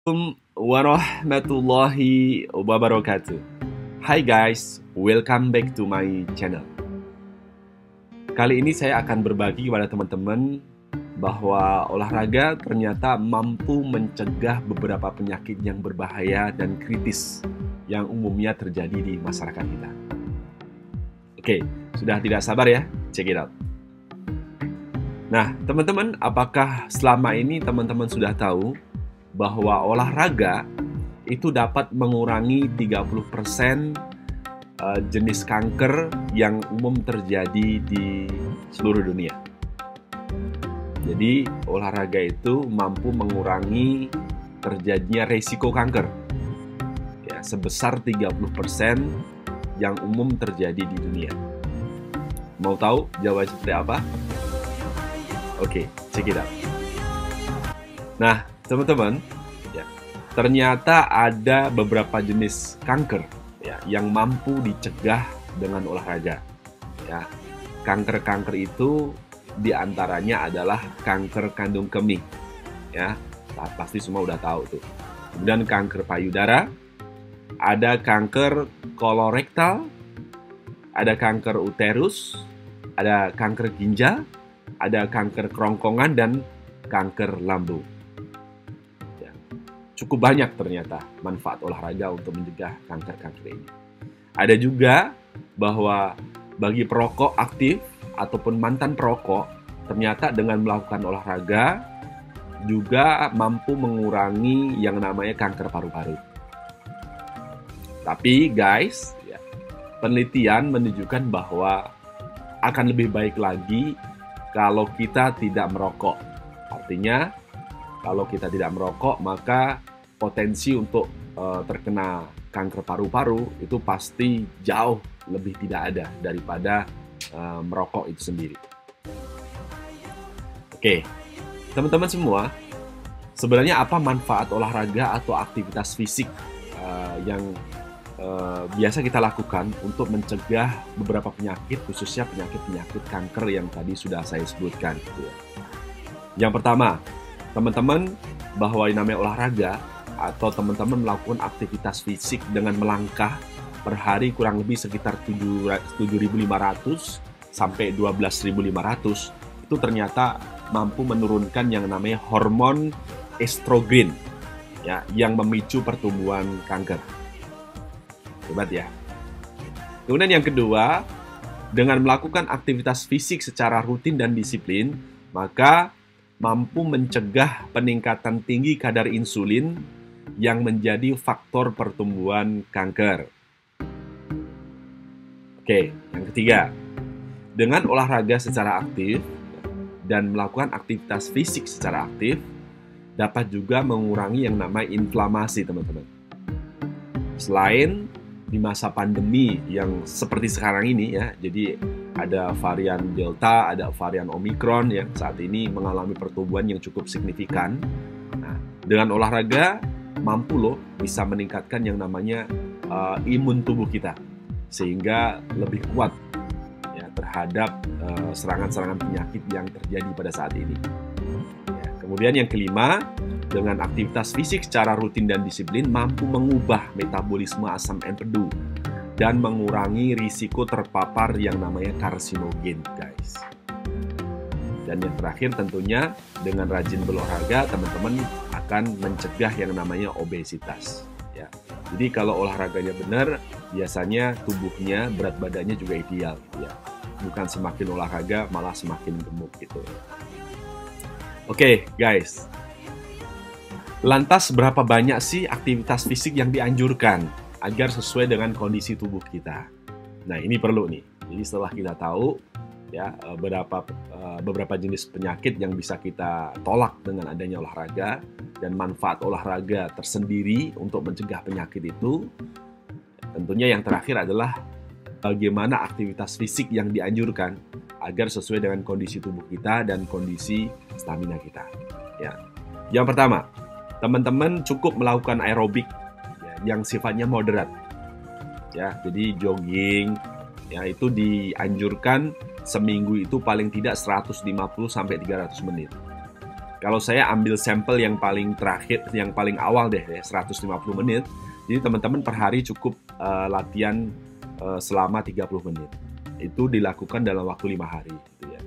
Assalamualaikum warahmatullahi wabarakatuh. Hai guys, welcome back to my channel. Kali ini saya akan berbagi kepada teman-teman bahwa olahraga ternyata mampu mencegah beberapa penyakit yang berbahaya dan kritis yang umumnya terjadi di masyarakat kita. Oke, sudah tidak sabar ya? Check it out. Nah, teman-teman, apakah selama ini teman-teman sudah tahu bahwa olahraga itu dapat mengurangi 30% jenis kanker yang umum terjadi di seluruh dunia. Jadi, olahraga itu mampu mengurangi terjadinya resiko kanker ya, sebesar 30% yang umum terjadi di dunia. Mau tahu jawabannya seperti apa? Oke, check it out. Nah, teman-teman, ya, ternyata ada beberapa jenis kanker ya, yang mampu dicegah dengan olahraga. Ya, kanker-kanker itu diantaranya adalah kanker kandung kemih. Ya, pasti semua udah tahu tuh. Kemudian kanker payudara, ada kanker kolorektal, ada kanker uterus, ada kanker ginjal, ada kanker kerongkongan, dan kanker lambung. Cukup banyak ternyata manfaat olahraga untuk mencegah kanker-kanker ini. Ada juga bahwa bagi perokok aktif ataupun mantan perokok, ternyata dengan melakukan olahraga juga mampu mengurangi yang namanya kanker paru-paru. Tapi guys, ya, penelitian menunjukkan bahwa akan lebih baik lagi kalau kita tidak merokok. Artinya, kalau kita tidak merokok, maka potensi untuk terkena kanker paru-paru itu pasti jauh lebih tidak ada daripada merokok itu sendiri. Oke, teman-teman semua, sebenarnya apa manfaat olahraga atau aktivitas fisik yang biasa kita lakukan untuk mencegah beberapa penyakit, khususnya penyakit-penyakit kanker yang tadi sudah saya sebutkan. Yang pertama, teman-teman, bahwa yang namanya olahraga atau teman-teman melakukan aktivitas fisik dengan melangkah per hari kurang lebih sekitar 7.500 sampai 12.500 itu ternyata mampu menurunkan yang namanya hormon estrogen ya, yang memicu pertumbuhan kanker. Hebat ya. Kemudian yang kedua, dengan melakukan aktivitas fisik secara rutin dan disiplin, maka mampu mencegah peningkatan tinggi kadar insulin yang menjadi faktor pertumbuhan kanker. Oke, yang ketiga, dengan olahraga secara aktif dan melakukan aktivitas fisik secara aktif, dapat juga mengurangi yang namanya inflamasi, teman-teman. Selain di masa pandemi yang seperti sekarang ini ya, jadi ada varian Delta, ada varian Omicron yang saat ini mengalami pertumbuhan yang cukup signifikan. Nah, dengan olahraga mampu loh bisa meningkatkan yang namanya imun tubuh kita sehingga lebih kuat ya terhadap serangan-serangan penyakit yang terjadi pada saat ini. Ya, kemudian yang kelima, dengan aktivitas fisik secara rutin dan disiplin mampu mengubah metabolisme asam empedu dan mengurangi risiko terpapar yang namanya karsinogen, guys. Dan yang terakhir tentunya dengan rajin berolahraga, teman-teman akan mencegah yang namanya obesitas. Ya. Jadi kalau olahraganya benar, biasanya tubuhnya, berat badannya juga ideal. Ya. Bukan semakin olahraga malah semakin gemuk gitu. Oke, guys. Lantas berapa banyak sih aktivitas fisik yang dianjurkan agar sesuai dengan kondisi tubuh kita? Nah, ini perlu nih. Jadi setelah kita tahu ya beberapa jenis penyakit yang bisa kita tolak dengan adanya olahraga dan manfaat olahraga tersendiri untuk mencegah penyakit itu, tentunya yang terakhir adalah bagaimana aktivitas fisik yang dianjurkan agar sesuai dengan kondisi tubuh kita dan kondisi stamina kita. Ya. Yang pertama, teman-teman cukup melakukan aerobik ya, yang sifatnya moderat. Ya, jadi jogging ya itu dianjurkan seminggu itu paling tidak 150 sampai 300 menit. Kalau saya ambil sampel yang paling terakhir, yang paling awal deh ya, 150 menit. Jadi teman-teman per hari cukup latihan selama 30 menit. Itu dilakukan dalam waktu 5 hari gitu ya.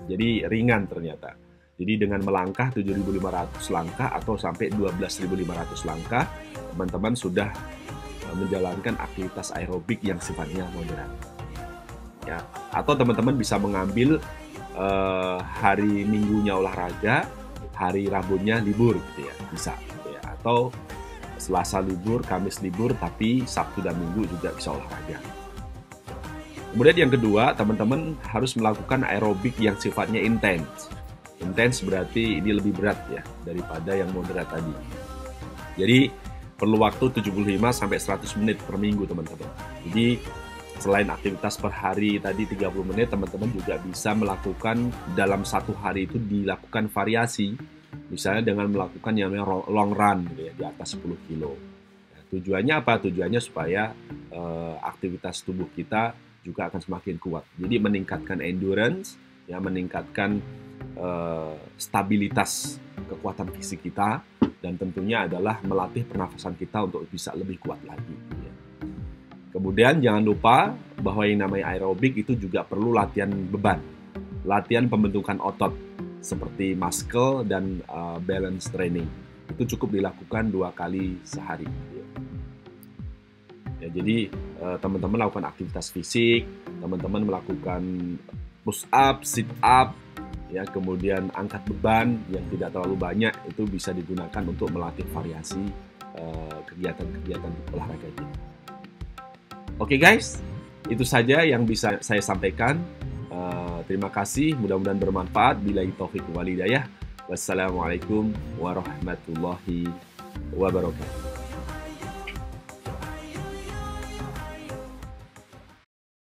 Jadi ringan ternyata. Jadi dengan melangkah 7.500 langkah atau sampai 12.500 langkah, teman-teman sudah menjalankan aktivitas aerobik yang sifatnya moderat. Ya, atau teman-teman bisa mengambil hari Minggunya olahraga, hari Rabunya libur gitu ya, bisa gitu ya. Atau Selasa libur, Kamis libur, tapi Sabtu dan Minggu juga bisa olahraga. Kemudian yang kedua, teman-teman harus melakukan aerobik yang sifatnya intens. Intens berarti ini lebih berat ya daripada yang moderat tadi. Jadi perlu waktu 75 sampai 100 menit per minggu teman-teman. Jadi selain aktivitas per hari tadi 30 menit, teman-teman juga bisa melakukan dalam satu hari itu dilakukan variasi. Misalnya dengan melakukan yang namanya long run gitu ya, di atas 10 kilo. Nah, tujuannya apa? Tujuannya supaya aktivitas tubuh kita juga akan semakin kuat. Jadi meningkatkan endurance, ya, meningkatkan stabilitas kekuatan fisik kita, dan tentunya adalah melatih pernafasan kita untuk bisa lebih kuat lagi. Ya. Kemudian jangan lupa bahwa yang namanya aerobik itu juga perlu latihan beban, latihan pembentukan otot seperti muscle dan balance training. Itu cukup dilakukan 2 kali sehari. Ya, jadi teman-teman lakukan aktivitas fisik, teman-teman melakukan push up, sit up, ya, kemudian angkat beban yang tidak terlalu banyak, itu bisa digunakan untuk melatih variasi kegiatan-kegiatan olahraga kita. Oke guys, itu saja yang bisa saya sampaikan. Terima kasih, mudah-mudahan bermanfaat. Billahi taufiq wal hidayah. Wassalamualaikum warahmatullahi wabarakatuh.